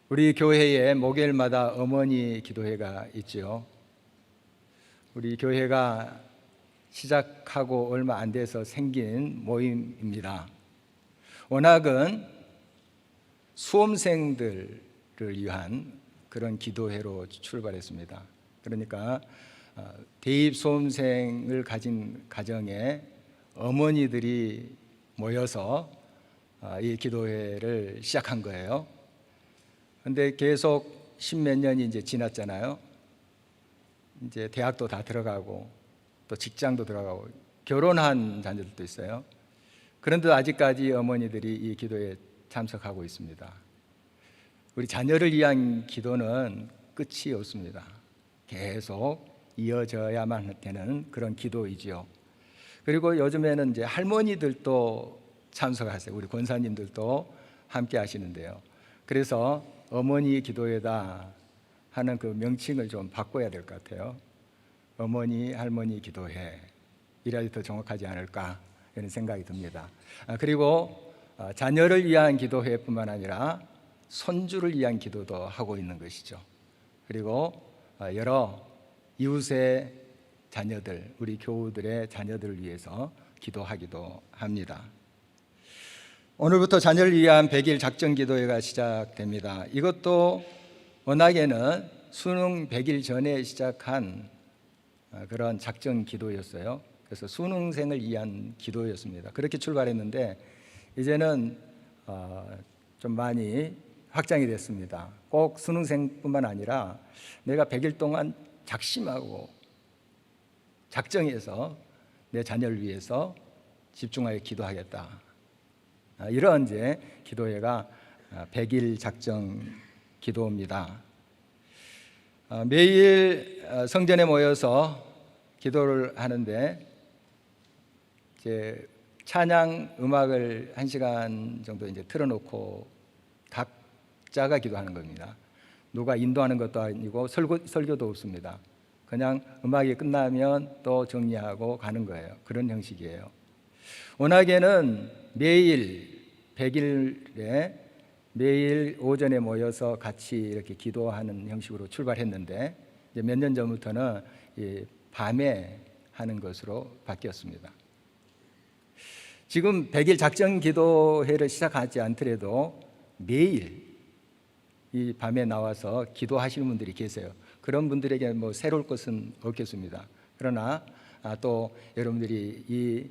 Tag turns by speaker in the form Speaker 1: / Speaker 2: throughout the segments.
Speaker 1: 우리 교회에 목요일마다 어머니 기도회가 있지요. 우리 교회가 시작하고 얼마 안 돼서 생긴 모임입니다. 워낙은 수험생들을 위한 그런 기도회로 출발했습니다. 그러니까 대입 수험생을 가진 가정에 어머니들이 모여서 이 기도회를 시작한 거예요. 근데 계속 십몇 년이 이제 지났잖아요. 이제 대학도 다 들어가고 또 직장도 들어가고 결혼한 자녀들도 있어요. 그런데 아직까지 어머니들이 이 기도에 참석하고 있습니다. 우리 자녀를 위한 기도는 끝이 없습니다. 계속 이어져야만 되는 그런 기도이지요. 그리고 요즘에는 이제 할머니들도 참석하세요. 우리 권사님들도 함께 하시는데요. 그래서 어머니 기도회다 하는 그 명칭을 좀 바꿔야 될 것 같아요. 어머니 할머니 기도회 이래야 더 정확하지 않을까 이런 생각이 듭니다. 그리고 자녀를 위한 기도회뿐만 아니라 손주를 위한 기도도 하고 있는 것이죠. 그리고 여러 이웃의 자녀들, 우리 교우들의 자녀들을 위해서 기도하기도 합니다. 오늘부터 자녀를 위한 100일 작정 기도회가 시작됩니다. 이것도 워낙에는 수능 100일 전에 시작한 그런 작정 기도였어요. 그래서 수능생을 위한 기도였습니다. 그렇게 출발했는데 이제는 좀 많이 확장이 됐습니다. 꼭 수능생뿐만 아니라 내가 100일 동안 작심하고 작정해서 내 자녀를 위해서 집중하여 기도하겠다. 이런 이제 기도회가 100일 작정 기도입니다. 매일 성전에 모여서 기도를 하는데 이제 찬양 음악을 1시간 정도 이제 틀어놓고 각자가 기도하는 겁니다. 누가 인도하는 것도 아니고 설교도 없습니다. 그냥 음악이 끝나면 또 정리하고 가는 거예요. 그런 형식이에요. 워낙에는 매일 100일에 매일 오전에 모여서 같이 이렇게 기도하는 형식으로 출발했는데 이제 몇 년 전부터는 밤에 하는 것으로 바뀌었습니다. 지금 100일 작정 기도회를 시작하지 않더라도 매일 이 밤에 나와서 기도하시는 분들이 계세요. 그런 분들에게 뭐 새로울 것은 없겠습니다. 그러나 또 여러분들이 이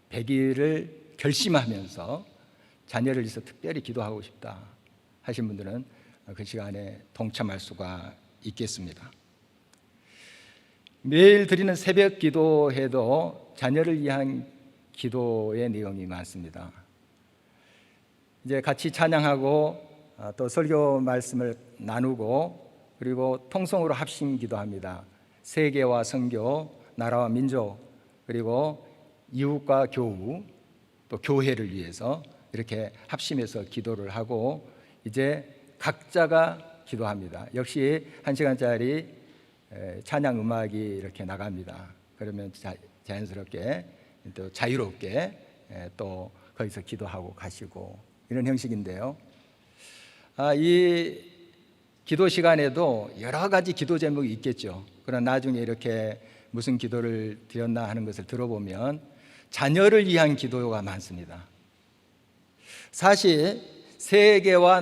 Speaker 1: 100일을 결심하면서 자녀를 위해서 특별히 기도하고 싶다 하신 분들은 그 시간에 동참할 수가 있겠습니다. 매일 드리는 새벽 기도회도 자녀를 위한 기도의 내용이 많습니다. 이제 같이 찬양하고 또 설교 말씀을 나누고 그리고 통성으로 합심 기도합니다. 세계와 선교, 나라와 민족, 그리고 이웃과 교우, 또 교회를 위해서 이렇게 합심해서 기도를 하고 이제 각자가 기도합니다. 역시 1시간짜리 찬양 음악이 이렇게 나갑니다. 그러면 자연스럽게 또 자유롭게 또 거기서 기도하고 가시고 이런 형식인데요. 이 기도 시간에도 여러 가지 기도 제목이 있겠죠. 그러나 나중에 이렇게 무슨 기도를 드렸나 하는 것을 들어보면 자녀를 위한 기도가 많습니다. 사실 세계와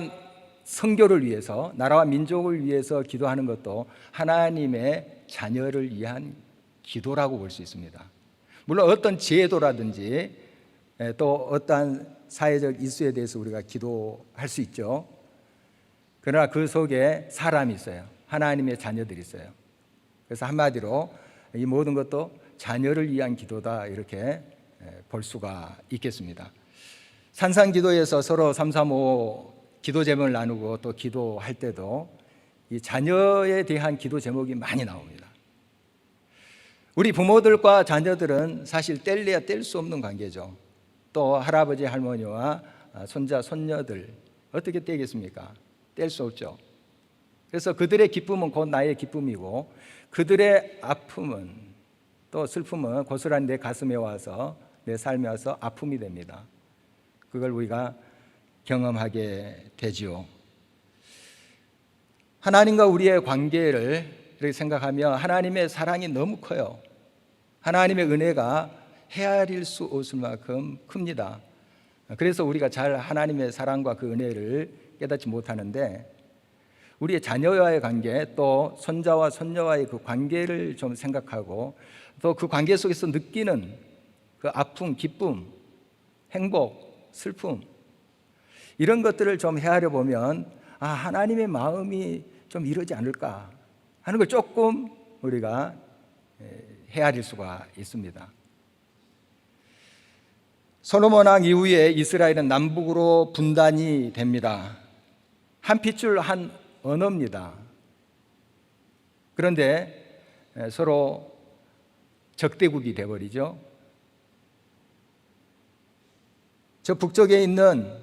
Speaker 1: 선교를 위해서 나라와 민족을 위해서 기도하는 것도 하나님의 자녀를 위한 기도라고 볼 수 있습니다. 물론 어떤 제도라든지 또 어떠한 사회적 이슈에 대해서 우리가 기도할 수 있죠. 그러나 그 속에 사람이 있어요. 하나님의 자녀들이 있어요. 그래서 한마디로 이 모든 것도 자녀를 위한 기도다 이렇게 볼 수가 있겠습니다. 산상기도에서 서로 335 기도 제목을 나누고 또 기도할 때도 이 자녀에 대한 기도 제목이 많이 나옵니다. 우리 부모들과 자녀들은 사실 뗄래야 뗄 수 없는 관계죠. 또 할아버지 할머니와 손자 손녀들 어떻게 떼겠습니까? 뗄 수 없죠. 그래서 그들의 기쁨은 곧 나의 기쁨이고 그들의 아픔은 또 슬픔은 고스란히 내 가슴에 와서 내 삶에 와서 아픔이 됩니다. 그걸 우리가 경험하게 되지요. 하나님과 우리의 관계를 이렇게 생각하면 하나님의 사랑이 너무 커요. 하나님의 은혜가 헤아릴 수 없을 만큼 큽니다. 그래서 우리가 잘 하나님의 사랑과 그 은혜를 깨닫지 못하는데, 우리의 자녀와의 관계, 또 손자와 손녀와의 그 관계를 좀 생각하고, 또 그 관계 속에서 느끼는 그 아픔, 기쁨, 행복, 슬픔, 이런 것들을 좀 헤아려 보면 하나님의 마음이 좀 이러지 않을까 하는 걸 조금 우리가 헤아릴 수가 있습니다. 솔로몬 왕 이후에 이스라엘은 남북으로 분단이 됩니다. 한 핏줄 한 언어입니다. 그런데 서로 적대국이 되어버리죠. 저 북쪽에 있는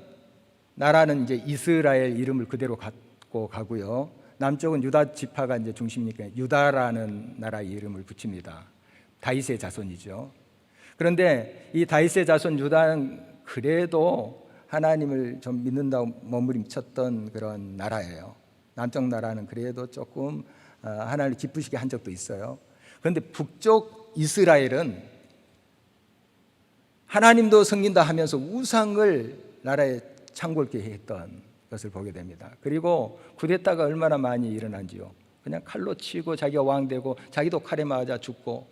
Speaker 1: 나라는 이제 이스라엘 이름을 그대로 갖고 가고요. 남쪽은 유다 지파가 이제 중심이니까 유다라는 나라의 이름을 붙입니다. 다윗의 자손이죠. 그런데 이 다윗의 자손 유다는 그래도 하나님을 좀 믿는다고 몸부림쳤던 그런 나라예요. 남쪽 나라는 그래도 조금 하나님을 기쁘시게 한 적도 있어요. 그런데 북쪽 이스라엘은 하나님도 섬긴다 하면서 우상을 나라에 창궐케 했던 것을 보게 됩니다. 그리고 쿠데타가 얼마나 많이 일어난지요. 그냥 칼로 치고 자기가 왕되고 자기도 칼에 맞아 죽고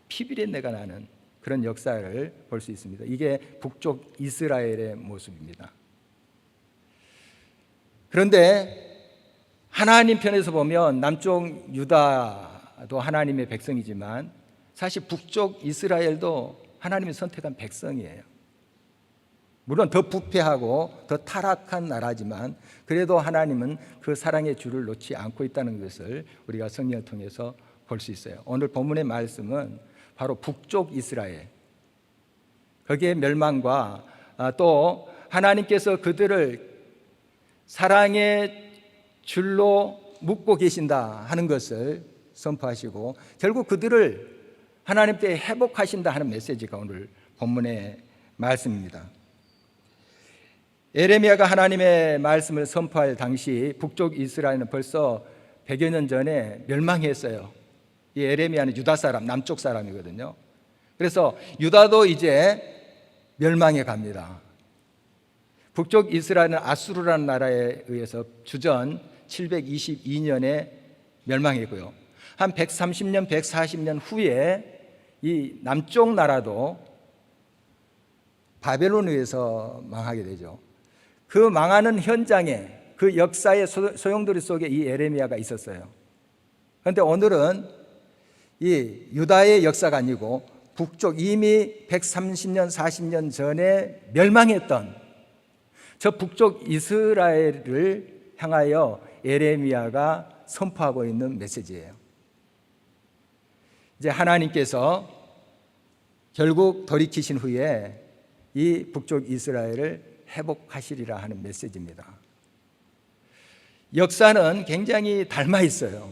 Speaker 1: 피비린내가 나는 그런 역사를 볼 수 있습니다. 이게 북쪽 이스라엘의 모습입니다. 그런데 하나님 편에서 보면 남쪽 유다도 하나님의 백성이지만 사실 북쪽 이스라엘도 하나님이 선택한 백성이에요. 물론 더 부패하고 더 타락한 나라지만 그래도 하나님은 그 사랑의 줄을 놓지 않고 있다는 것을 우리가 성경을 통해서 볼 수 있어요. 오늘 본문의 말씀은 바로 북쪽 이스라엘, 거기에 멸망과 또 하나님께서 그들을 사랑의 줄로 묶고 계신다 하는 것을 선포하시고 결국 그들을 하나님 때 회복하신다 하는 메시지가 오늘 본문의 말씀입니다. 에레미야가 하나님의 말씀을 선포할 당시 북쪽 이스라엘은 벌써 100여 년 전에 멸망했어요. 이 에레미야는 유다 사람, 남쪽 사람이거든요. 그래서 유다도 이제 멸망해 갑니다. 북쪽 이스라엘은 아수르라는 나라에 의해서 주전 722년에 멸망했고요. 한 130년, 140년 후에 이 남쪽 나라도 바벨론에 의해서 망하게 되죠. 그 망하는 현장에 그 역사의 소용돌이 속에 이 에레미야가 있었어요. 그런데 오늘은 이 유다의 역사가 아니고 북쪽 이미 130년, 40년 전에 멸망했던 저 북쪽 이스라엘을 향하여 에레미야가 선포하고 있는 메시지예요. 이제 하나님께서 결국 돌이키신 후에 이 북쪽 이스라엘을 회복하시리라 하는 메시지입니다. 역사는 굉장히 닮아 있어요.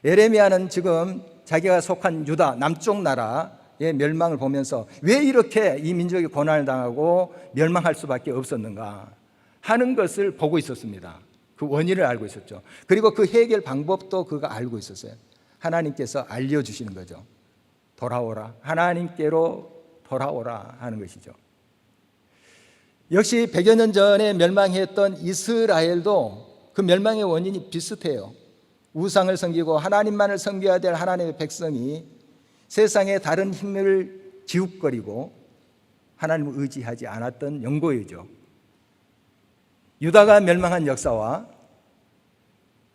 Speaker 1: 에레미야는 지금 자기가 속한 유다 남쪽 나라의 멸망을 보면서 왜 이렇게 이 민족이 고난을 당하고 멸망할 수밖에 없었는가 하는 것을 보고 있었습니다. 그 원인을 알고 있었죠. 그리고 그 해결 방법도 그가 알고 있었어요. 하나님께서 알려주시는 거죠. 돌아오라, 하나님께로 돌아오라 하는 것이죠. 역시 100여 년 전에 멸망했던 이스라엘도 그 멸망의 원인이 비슷해요. 우상을 섬기고 하나님만을 섬겨야 될 하나님의 백성이 세상의 다른 힘을 지웁거리고 하나님을 의지하지 않았던 연고이죠. 유다가 멸망한 역사와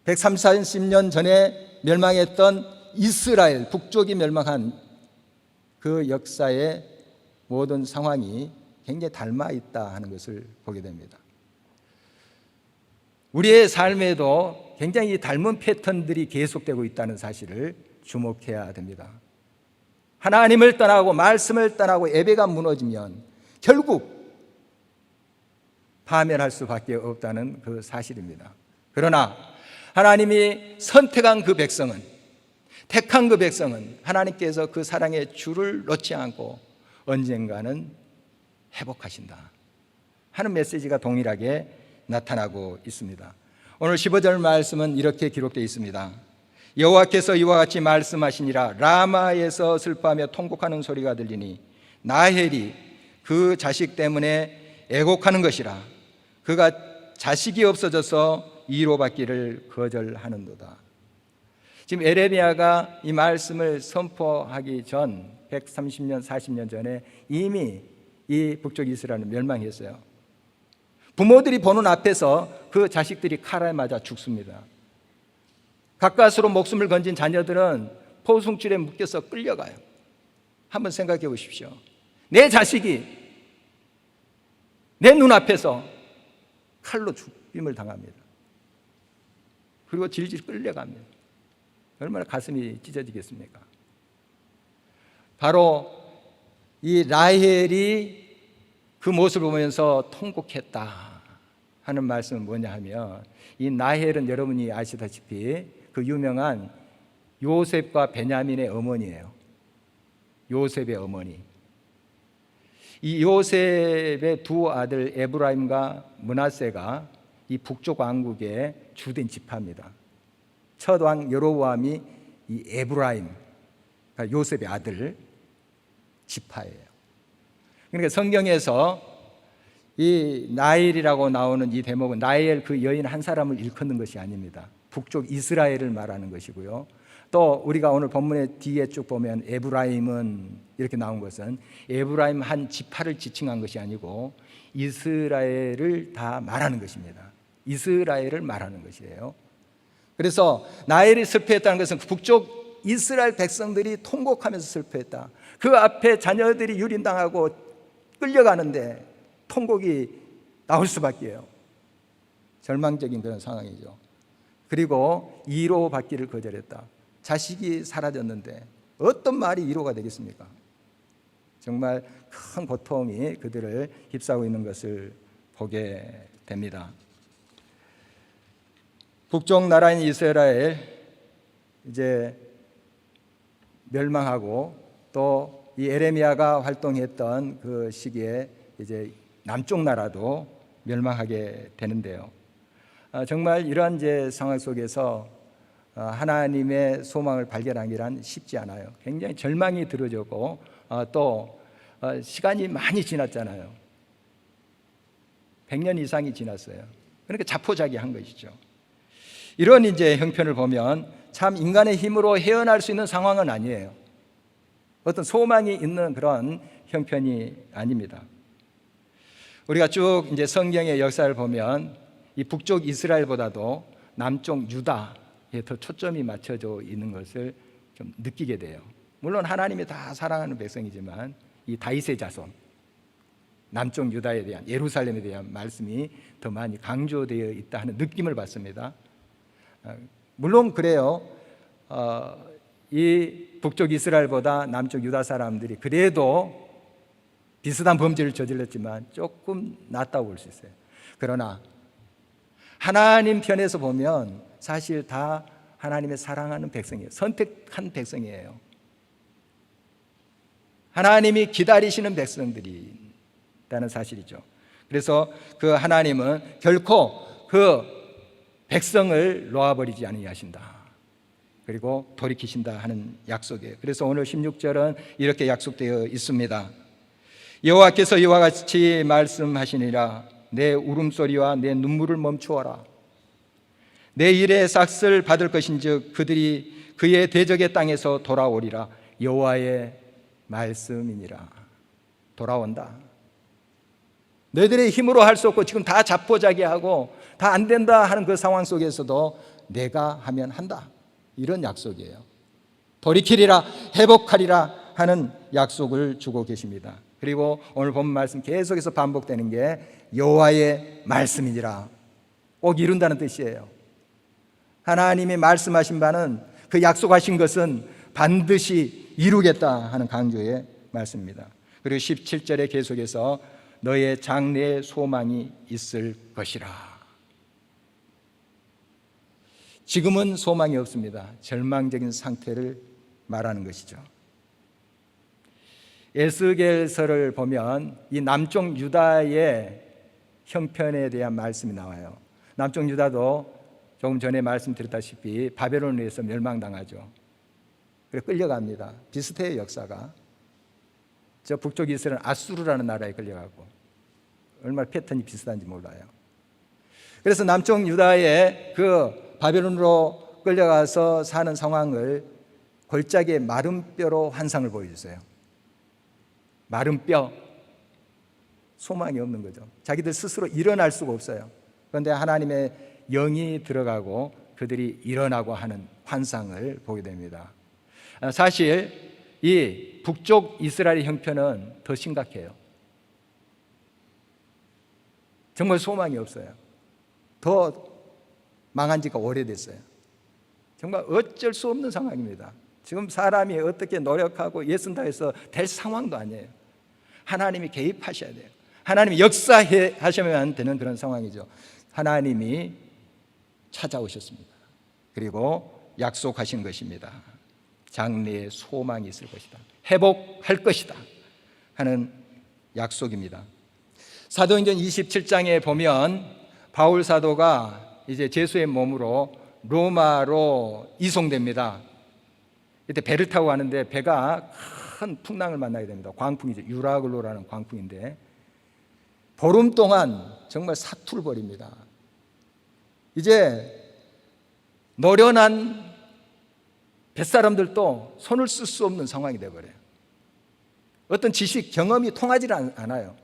Speaker 1: 130년 전에 멸망했던 이스라엘 북쪽이 멸망한 그 역사의 모든 상황이 굉장히 닮아 있다 하는 것을 보게 됩니다. 우리의 삶에도 굉장히 닮은 패턴들이 계속되고 있다는 사실을 주목해야 됩니다. 하나님을 떠나고 말씀을 떠나고 예배가 무너지면 결국 파멸할 수밖에 없다는 그 사실입니다. 그러나 하나님이 선택한 그 백성은, 택한 그 백성은 하나님께서 그 사랑의 줄을 놓지 않고 언젠가는 회복하신다 하는 메시지가 동일하게 나타나고 있습니다. 오늘 15절 말씀은 이렇게 기록되어 있습니다. 여호와께서 이와 같이 말씀하시니라. 라마에서 슬퍼하며 통곡하는 소리가 들리니 라헬이 그 자식 때문에 애곡하는 것이라. 그가 자식이 없어져서 위로받기를 거절하는도다. 지금 에레미야가 이 말씀을 선포하기 전 130년 40년 전에 이미 이 북쪽 이스라엘은 멸망했어요. 부모들이 보는 앞에서 그 자식들이 칼에 맞아 죽습니다. 가까스로 목숨을 건진 자녀들은 포승줄에 묶여서 끌려가요. 한번 생각해 보십시오. 내 자식이 내 눈앞에서 칼로 죽임을 당합니다. 그리고 질질 끌려갑니다. 얼마나 가슴이 찢어지겠습니까? 바로 이 라헬이 그 모습을 보면서 통곡했다 하는 말씀은 뭐냐 하면, 이 라헬은 여러분이 아시다시피 그 유명한 요셉과 베냐민의 어머니예요. 요셉의 어머니. 이 요셉의 두 아들 에브라임과 므낫세가 이 북쪽 왕국의 주된 지파입니다. 첫 왕 여로보암이 이 에브라임, 그러니까 요셉의 아들 지파예요. 그러니까 성경에서 이 나일이라고 나오는 이 대목은 나일 그 여인 한 사람을 일컫는 것이 아닙니다. 북쪽 이스라엘을 말하는 것이고요. 또 우리가 오늘 본문의 뒤에 쭉 보면 에브라임은 이렇게 나온 것은 에브라임 한 지파를 지칭한 것이 아니고 이스라엘을 다 말하는 것입니다. 이스라엘을 말하는 것이에요. 그래서 나일이 슬퍼했다는 것은 북쪽 이스라엘 백성들이 통곡하면서 슬퍼했다. 그 앞에 자녀들이 유린당하고 끌려가는데 통곡이 나올 수밖에요. 절망적인 그런 상황이죠. 그리고 위로받기를 거절했다. 자식이 사라졌는데 어떤 말이 위로가 되겠습니까? 정말 큰 고통이 그들을 휩싸고 있는 것을 보게 됩니다. 북쪽 나라인 이스라엘 이제 멸망하고, 또 이 에레미야가 활동했던 그 시기에 이제 남쪽 나라도 멸망하게 되는데요. 정말 이러한 이제 상황 속에서 하나님의 소망을 발견하기란 쉽지 않아요. 굉장히 절망이 들어졌고, 또 시간이 많이 지났잖아요. 100년 이상이 지났어요. 그러니까 자포자기한 것이죠. 이런 이제 형편을 보면 참 인간의 힘으로 헤어날 수 있는 상황은 아니에요. 어떤 소망이 있는 그런 형편이 아닙니다. 우리가 쭉 이제 성경의 역사를 보면 이 북쪽 이스라엘보다도 남쪽 유다에 더 초점이 맞춰져 있는 것을 좀 느끼게 돼요. 물론 하나님이 다 사랑하는 백성이지만 이 다윗의 자손, 남쪽 유다에 대한, 예루살렘에 대한 말씀이 더 많이 강조되어 있다 하는 느낌을 받습니다. 물론 그래요. 이 북쪽 이스라엘보다 남쪽 유다 사람들이 그래도 비슷한 범죄를 저질렀지만 조금 낫다고 볼 수 있어요. 그러나 하나님 편에서 보면 사실 다 하나님의 사랑하는 백성이에요. 선택한 백성이에요. 하나님이 기다리시는 백성들이라는 사실이죠. 그래서 그 하나님은 결코 그 백성을 놓아버리지 아니하신다. 그리고 돌이키신다 하는 약속이에요. 그래서 오늘 16절은 이렇게 약속되어 있습니다. 여호와께서 이와 같이 말씀하시니라. 내 울음소리와 내 눈물을 멈추어라. 내 일의 삭을 받을 것인즉 그들이 그의 대적의 땅에서 돌아오리라. 여호와의 말씀이니라. 돌아온다. 너희들의 힘으로 할 수 없고 지금 다 자포자기하고 다 안 된다 하는 그 상황 속에서도 내가 하면 한다. 이런 약속이에요. 돌이키리라, 회복하리라 하는 약속을 주고 계십니다. 그리고 오늘 본 말씀 계속해서 반복되는 게 여호와의 말씀이니라. 꼭 이룬다는 뜻이에요. 하나님이 말씀하신 바는, 그 약속하신 것은 반드시 이루겠다 하는 강조의 말씀입니다. 그리고 17절에 계속해서 너의 장래에 소망이 있을 것이라. 지금은 소망이 없습니다. 절망적인 상태를 말하는 것이죠. 에스겔서를 보면 이 남쪽 유다의 형편에 대한 말씀이 나와요. 남쪽 유다도 조금 전에 말씀드렸다시피 바벨론에 의해서 멸망당하죠. 그래서 끌려갑니다. 비슷해요, 역사가. 저 북쪽 이스라엘은 아수르라는 나라에 끌려가고, 얼마나 패턴이 비슷한지 몰라요. 그래서 남쪽 유다의 그 바벨론으로 끌려가서 사는 상황을 골짜기의 마른 뼈로 환상을 보여주세요. 마른 뼈, 소망이 없는 거죠. 자기들 스스로 일어날 수가 없어요. 그런데 하나님의 영이 들어가고 그들이 일어나고 하는 환상을 보게 됩니다. 사실 이 북쪽 이스라엘의 형편은 더 심각해요. 정말 소망이 없어요. 더 망한 지가 오래됐어요. 정말 어쩔 수 없는 상황입니다. 지금 사람이 어떻게 노력하고 애쓴다 해서 될 상황도 아니에요. 하나님이 개입하셔야 돼요. 하나님이 역사하셔야만 되는 그런 상황이죠. 하나님이 찾아오셨습니다. 그리고 약속하신 것입니다. 장래에 소망이 있을 것이다. 회복할 것이다 하는 약속입니다. 사도행전 27장에 보면 바울 사도가 이제 제수의 몸으로 로마로 이송됩니다. 이때 배를 타고 가는데 배가 큰 풍랑을 만나게 됩니다. 광풍이죠. 유라글로라는 광풍인데 보름 동안 정말 사투를 벌입니다. 이제 노련한 뱃사람들도 손을 쓸 수 없는 상황이 되어버려요. 어떤 지식, 경험이 통하지 않아요.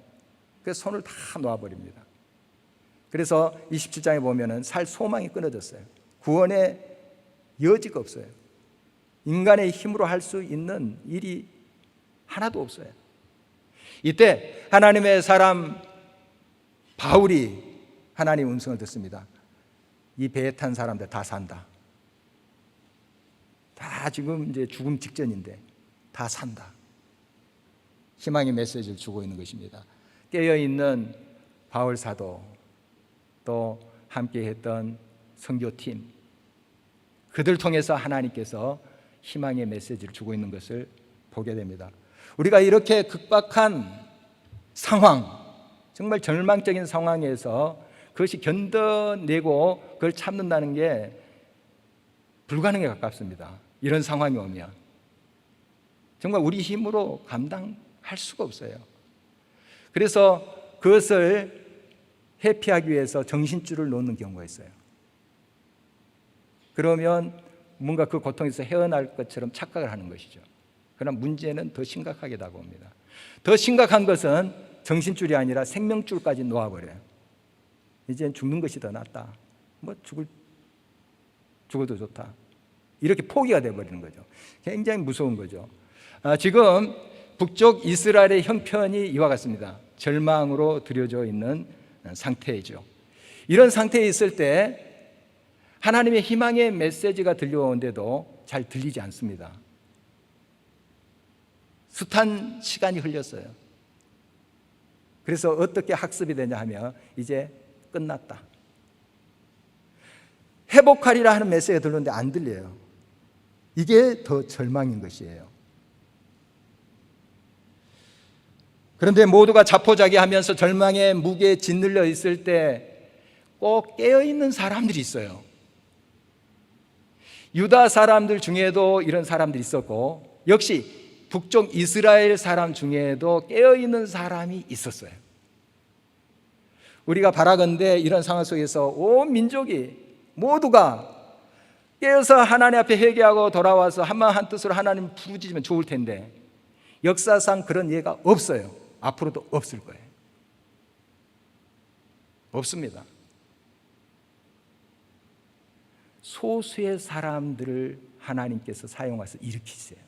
Speaker 1: 그래서 손을 다 놓아버립니다. 그래서 27장에 보면은 살 소망이 끊어졌어요. 구원의 여지가 없어요. 인간의 힘으로 할 수 있는 일이 하나도 없어요. 이때 하나님의 사람 바울이 하나님 음성을 듣습니다. 이 배에 탄 사람들 다 산다. 다 지금 이제 죽음 직전인데 다 산다. 희망의 메시지를 주고 있는 것입니다. 깨어있는 바울 사도, 또 함께 했던 선교팀, 그들 통해서 하나님께서 희망의 메시지를 주고 있는 것을 보게 됩니다. 우리가 이렇게 극박한 상황, 정말 절망적인 상황에서 그것이 견뎌내고 그걸 참는다는 게 불가능에 가깝습니다. 이런 상황이 오면 정말 우리 힘으로 감당할 수가 없어요. 그래서 그것을 회피하기 위해서 정신줄을 놓는 경우가 있어요. 그러면 뭔가 그 고통에서 헤어날 것처럼 착각을 하는 것이죠. 그러나 문제는 더 심각하게 다가옵니다. 더 심각한 것은 정신줄이 아니라 생명줄까지 놓아버려요. 이제는 죽는 것이 더 낫다. 뭐 죽어도 좋다. 이렇게 포기가 되어버리는 거죠. 굉장히 무서운 거죠. 지금 북쪽 이스라엘의 형편이 이와 같습니다. 절망으로 들여져 있는 상태이죠. 이런 상태에 있을 때 하나님의 희망의 메시지가 들려오는데도 잘 들리지 않습니다. 숱한 시간이 흘렸어요. 그래서 어떻게 학습이 되냐 하면 이제 끝났다. 회복하리라 하는 메시지가 들리는데 안 들려요. 이게 더 절망인 것이에요. 그런데 모두가 자포자기하면서 절망의 무게에 짓눌려 있을 때 꼭 깨어있는 사람들이 있어요. 유다 사람들 중에도 이런 사람들이 있었고, 역시 북쪽 이스라엘 사람 중에도 깨어있는 사람이 있었어요. 우리가 바라건대 이런 상황 속에서 온 민족이 모두가 깨어서 하나님 앞에 회개하고 돌아와서 한마음 한뜻으로 하나님 부르짖으면 좋을 텐데 역사상 그런 예가 없어요. 앞으로도 없을 거예요. 없습니다. 소수의 사람들을 하나님께서 사용해서 일으키세요.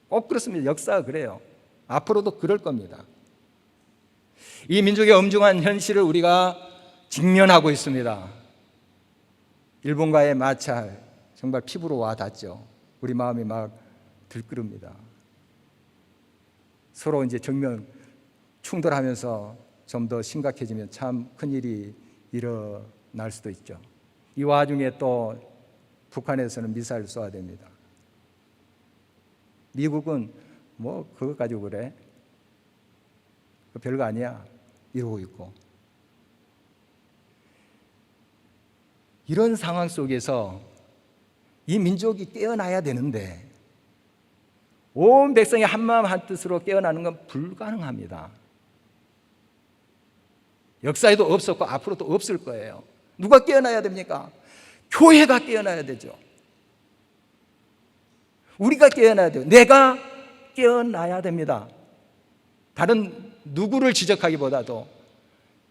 Speaker 1: 꼭 그렇습니다. 역사가 그래요. 앞으로도 그럴 겁니다. 이 민족의 엄중한 현실을 우리가 직면하고 있습니다. 일본과의 마찰 정말 피부로 와 닿죠. 우리 마음이 막 들끓습니다. 서로 이제 정면 충돌하면서 좀 더 심각해지면 참 큰일이 일어날 수도 있죠. 이 와중에 또 북한에서는 미사일을 쏘아야 됩니다. 미국은 뭐 그거 가지고 그래? 별거 아니야 이러고 있고, 이런 상황 속에서 이 민족이 깨어나야 되는데 온 백성이 한마음 한뜻으로 깨어나는 건 불가능합니다. 역사에도 없었고 앞으로도 없을 거예요. 누가 깨어나야 됩니까? 교회가 깨어나야 되죠. 우리가 깨어나야 돼요. 내가 깨어나야 됩니다. 다른 누구를 지적하기보다도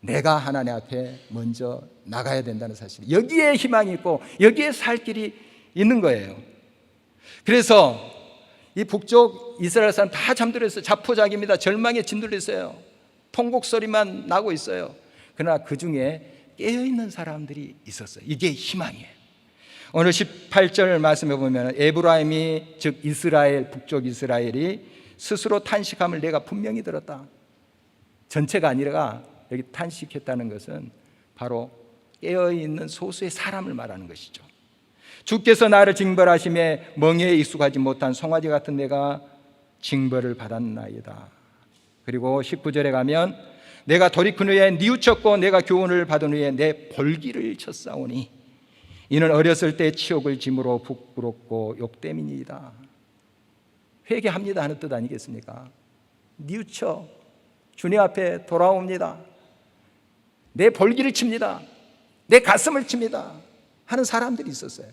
Speaker 1: 내가 하나님 앞에 먼저 나가야 된다는 사실, 여기에 희망이 있고 여기에 살 길이 있는 거예요. 그래서 이 북쪽 이스라엘 사람 다 잠들어 있어요. 자포자기입니다. 절망에 진들어 있어요. 통곡 소리만 나고 있어요. 그러나 그 중에 깨어있는 사람들이 있었어요. 이게 희망이에요. 오늘 18절 말씀해 보면 에브라임이, 즉 이스라엘, 북쪽 이스라엘이 스스로 탄식함을 내가 분명히 들었다. 전체가 아니라 여기 탄식했다는 것은 바로 깨어있는 소수의 사람을 말하는 것이죠. 주께서 나를 징벌하심에 멍에에 익숙하지 못한 송아지 같은 내가 징벌을 받았나이다. 그리고 19절에 가면 내가 돌이킨 후에 뉘우쳤고 내가 교훈을 받은 후에 내 볼기를 쳤사오니 이는 어렸을 때 치욕을 짐으로 부끄럽고 욕됨이니이다. 회개합니다 하는 뜻 아니겠습니까? 뉘우쳐 주님 앞에 돌아옵니다. 내 볼기를 칩니다. 내 가슴을 칩니다 하는 사람들이 있었어요.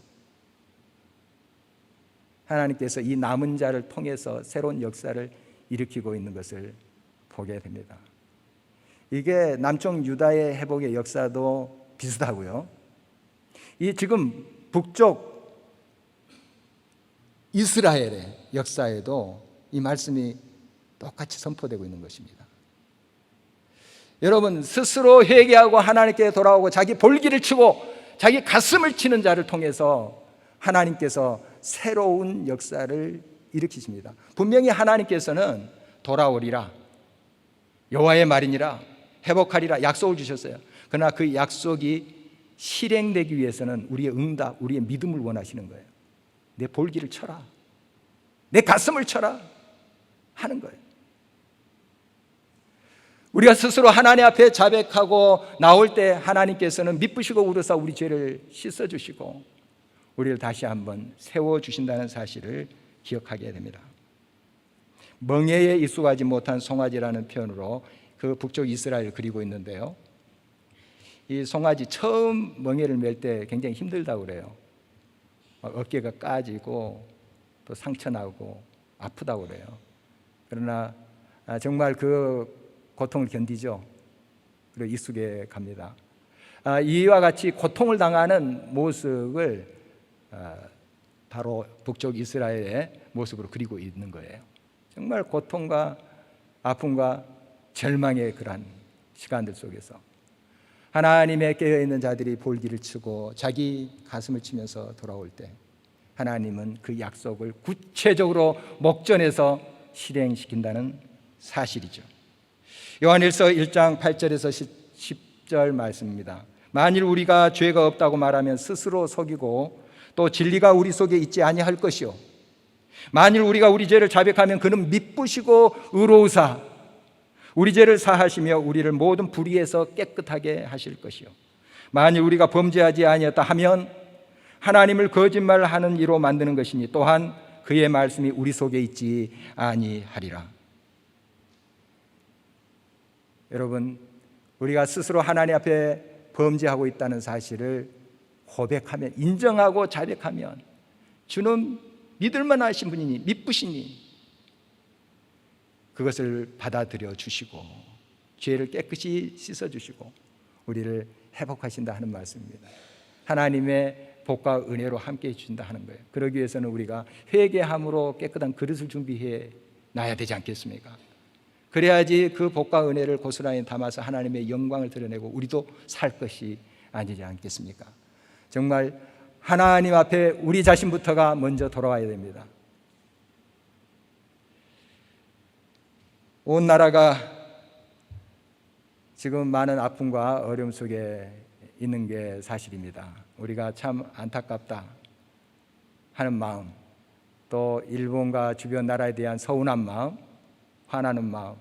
Speaker 1: 하나님께서 이 남은 자를 통해서 새로운 역사를 일으키고 있는 것을 보게 됩니다. 이게 남쪽 유다의 회복의 역사도 비슷하고요. 이 지금 북쪽 이스라엘의 역사에도 이 말씀이 똑같이 선포되고 있는 것입니다. 여러분, 스스로 회개하고 하나님께 돌아오고 자기 볼기를 치고 자기 가슴을 치는 자를 통해서 하나님께서 새로운 역사를 일으키십니다. 분명히 하나님께서는 돌아오리라, 여호와의 말이니라, 회복하리라 약속을 주셨어요. 그러나 그 약속이 실행되기 위해서는 우리의 응답, 우리의 믿음을 원하시는 거예요. 내 볼기를 쳐라, 내 가슴을 쳐라 하는 거예요. 우리가 스스로 하나님 앞에 자백하고 나올 때 하나님께서는 미쁘시고 우러사 우리 죄를 씻어주시고 우리를 다시 한번 세워주신다는 사실을 기억하게 됩니다. 멍에에 익숙하지 못한 송아지라는 표현으로 그 북쪽 이스라엘을 그리고 있는데요, 이 송아지 처음 멍에를 맬 때 굉장히 힘들다고 그래요. 어깨가 까지고 또 상처나고 아프다고 그래요. 그러나 정말 그 고통을 견디죠. 그리고 익숙해 갑니다. 이와 같이 고통을 당하는 모습을 바로 북쪽 이스라엘의 모습으로 그리고 있는 거예요. 정말 고통과 아픔과 절망의 그러한 시간들 속에서 하나님의 깨어있는 자들이 볼기를 치고 자기 가슴을 치면서 돌아올 때 하나님은 그 약속을 구체적으로 목전에서 실행시킨다는 사실이죠. 요한일서 1장 8절에서 10절 말씀입니다. 만일 우리가 죄가 없다고 말하면 스스로 속이고 또 진리가 우리 속에 있지 아니할 것이요, 만일 우리가 우리 죄를 자백하면 그는 미쁘시고 의로우사 우리 죄를 사하시며 우리를 모든 불의에서 깨끗하게 하실 것이요, 만일 우리가 범죄하지 아니었다 하면 하나님을 거짓말하는 이로 만드는 것이니 또한 그의 말씀이 우리 속에 있지 아니하리라. 여러분, 우리가 스스로 하나님 앞에 범죄하고 있다는 사실을 고백하면, 인정하고 자백하면 주는 믿을만 하신 분이니 미쁘시니 그것을 받아들여 주시고 죄를 깨끗이 씻어주시고 우리를 회복하신다 하는 말씀입니다. 하나님의 복과 은혜로 함께해 주신다 하는 거예요. 그러기 위해서는 우리가 회개함으로 깨끗한 그릇을 준비해 놔야 되지 않겠습니까? 그래야지 그 복과 은혜를 고스란히 담아서 하나님의 영광을 드러내고 우리도 살 것이 아니지 않겠습니까? 정말 하나님 앞에 우리 자신부터가 먼저 돌아와야 됩니다. 온 나라가 지금 많은 아픔과 어려움 속에 있는 게 사실입니다. 우리가 참 안타깝다 하는 마음, 또 일본과 주변 나라에 대한 서운한 마음, 화나는 마음,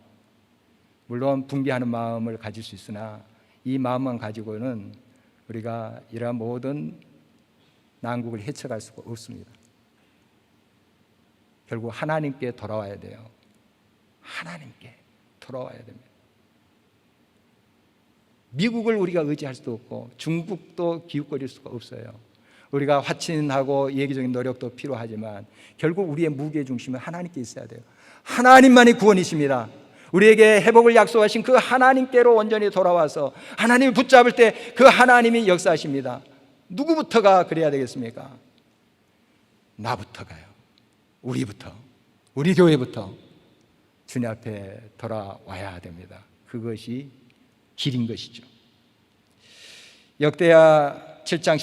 Speaker 1: 물론 분개하는 마음을 가질 수 있으나 이 마음만 가지고는 우리가 이러한 모든 난국을 헤쳐갈 수가 없습니다. 결국 하나님께 돌아와야 돼요. 하나님께 돌아와야 됩니다. 미국을 우리가 의지할 수도 없고 중국도 기웃거릴 수가 없어요. 우리가 화친하고 예기적인 노력도 필요하지만 결국 우리의 무게중심은 하나님께 있어야 돼요. 하나님만이 구원이십니다. 우리에게 회복을 약속하신 그 하나님께로 온전히 돌아와서 하나님을 붙잡을 때 그 하나님이 역사하십니다. 누구부터가 그래야 되겠습니까? 나부터가요. 우리부터, 우리 교회부터 주님 앞에 돌아와야 됩니다. 그것이 길인 것이죠. 역대하 7장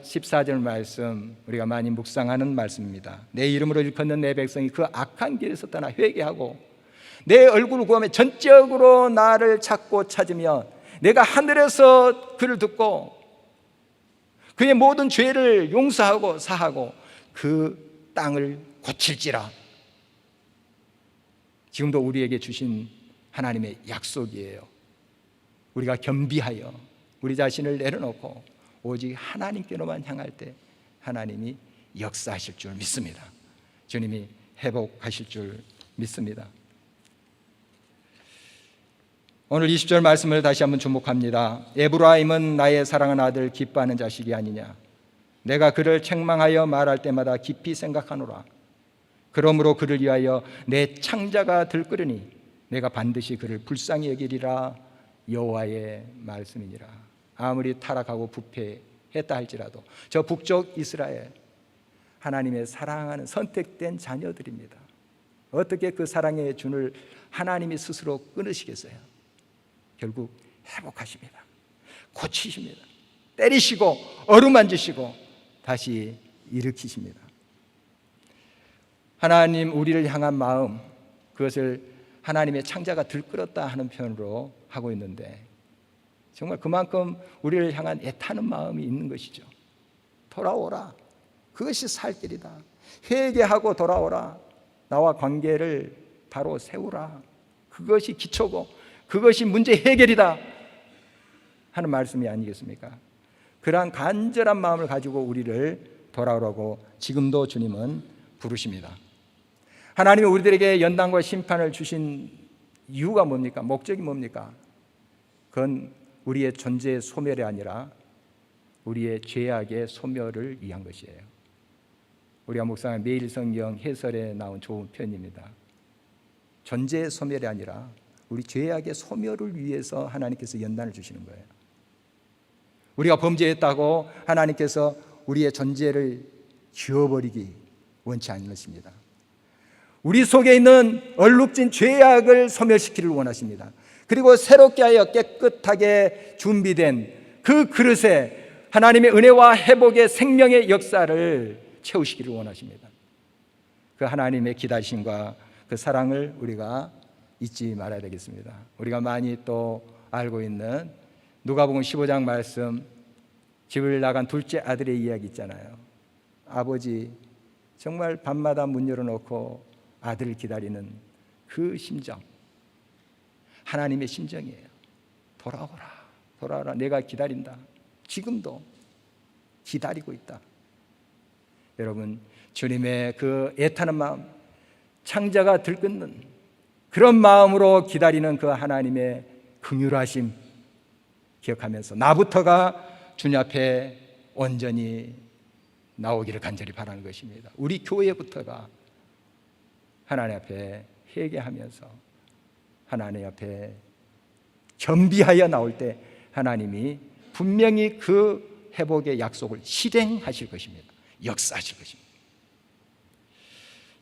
Speaker 1: 14절 말씀, 우리가 많이 묵상하는 말씀입니다. 내 이름으로 일컫는 내 백성이 그 악한 길에서 떠나 회개하고 내 얼굴을 구하며 전적으로 나를 찾고 찾으면 내가 하늘에서 그를 듣고 그의 모든 죄를 용서하고 사하고 그 땅을 고칠지라. 지금도 우리에게 주신 하나님의 약속이에요. 우리가 겸비하여 우리 자신을 내려놓고 오직 하나님께로만 향할 때 하나님이 역사하실 줄 믿습니다. 주님이 회복하실 줄 믿습니다. 오늘 20절 말씀을 다시 한번 주목합니다. 에브라임은 나의 사랑하는 아들 기뻐하는 자식이 아니냐. 내가 그를 책망하여 말할 때마다 깊이 생각하노라. 그러므로 그를 위하여 내 창자가 들끓으니 내가 반드시 그를 불쌍히 여기리라. 여호와의 말씀이니라. 아무리 타락하고 부패했다 할지라도 저 북쪽 이스라엘 하나님의 사랑하는 선택된 자녀들입니다. 어떻게 그 사랑의 준을 하나님이 스스로 끊으시겠어요? 결국 회복하십니다. 고치십니다. 때리시고 어루만지시고 다시 일으키십니다. 하나님 우리를 향한 마음, 그것을 하나님의 창자가 들끓었다 하는 표현으로 하고 있는데 정말 그만큼 우리를 향한 애타는 마음이 있는 것이죠. 돌아오라. 그것이 살 길이다. 회개하고 돌아오라. 나와 관계를 바로 세우라. 그것이 기초고 그것이 문제 해결이다 하는 말씀이 아니겠습니까? 그러한 간절한 마음을 가지고 우리를 돌아오라고 지금도 주님은 부르십니다. 하나님이 우리들에게 연단과 심판을 주신 이유가 뭡니까? 목적이 뭡니까? 그건 우리의 존재의 소멸이 아니라 우리의 죄악의 소멸을 위한 것이에요. 우리가 묵상한 매일 성경 해설에 나온 좋은 표현입니다. 존재의 소멸이 아니라 우리 죄악의 소멸을 위해서 하나님께서 연단을 주시는 거예요. 우리가 범죄했다고 하나님께서 우리의 존재를 지워버리기 원치 않으십니다. 우리 속에 있는 얼룩진 죄악을 소멸시키기를 원하십니다. 그리고 새롭게 하여 깨끗하게 준비된 그 그릇에 하나님의 은혜와 회복의 생명의 역사를 채우시기를 원하십니다. 그 하나님의 기다리심과 그 사랑을 우리가 잊지 말아야 되겠습니다. 우리가 많이 또 알고 있는 누가복음 15장 말씀, 집을 나간 둘째 아들의 이야기 있잖아요. 아버지 정말 밤마다 문 열어놓고 아들을 기다리는 그 심정, 하나님의 심정이에요. 돌아오라, 돌아오라. 내가 기다린다. 지금도 기다리고 있다. 여러분, 주님의 그 애타는 마음, 창자가 들끓는 그런 마음으로 기다리는 그 하나님의 긍휼하심 기억하면서 나부터가 주님 앞에 온전히 나오기를 간절히 바라는 것입니다. 우리 교회부터가 하나님 앞에 회개하면서 하나님 앞에 겸비하여 나올 때 하나님이 분명히 그 회복의 약속을 실행하실 것입니다. 역사하실 것입니다.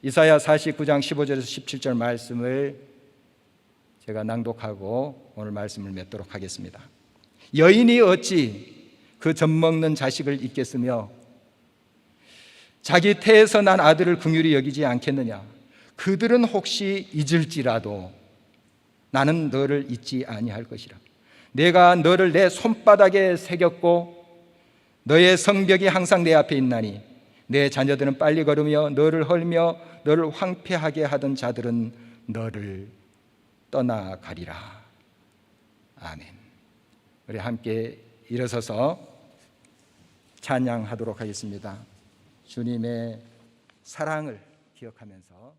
Speaker 1: 이사야 49장 15절에서 17절 말씀을 제가 낭독하고 오늘 말씀을 맺도록 하겠습니다. 여인이 어찌 그 젖먹는 자식을 잊겠으며 자기 태에서 난 아들을 긍휼히 여기지 않겠느냐. 그들은 혹시 잊을지라도 나는 너를 잊지 아니할 것이라. 내가 너를 내 손바닥에 새겼고 너의 성벽이 항상 내 앞에 있나니 내 자녀들은 빨리 걸으며 너를 헐며 너를 황폐하게 하던 자들은 너를 떠나가리라. 아멘. 우리 함께 일어서서 찬양하도록 하겠습니다. 주님의 사랑을 기억하면서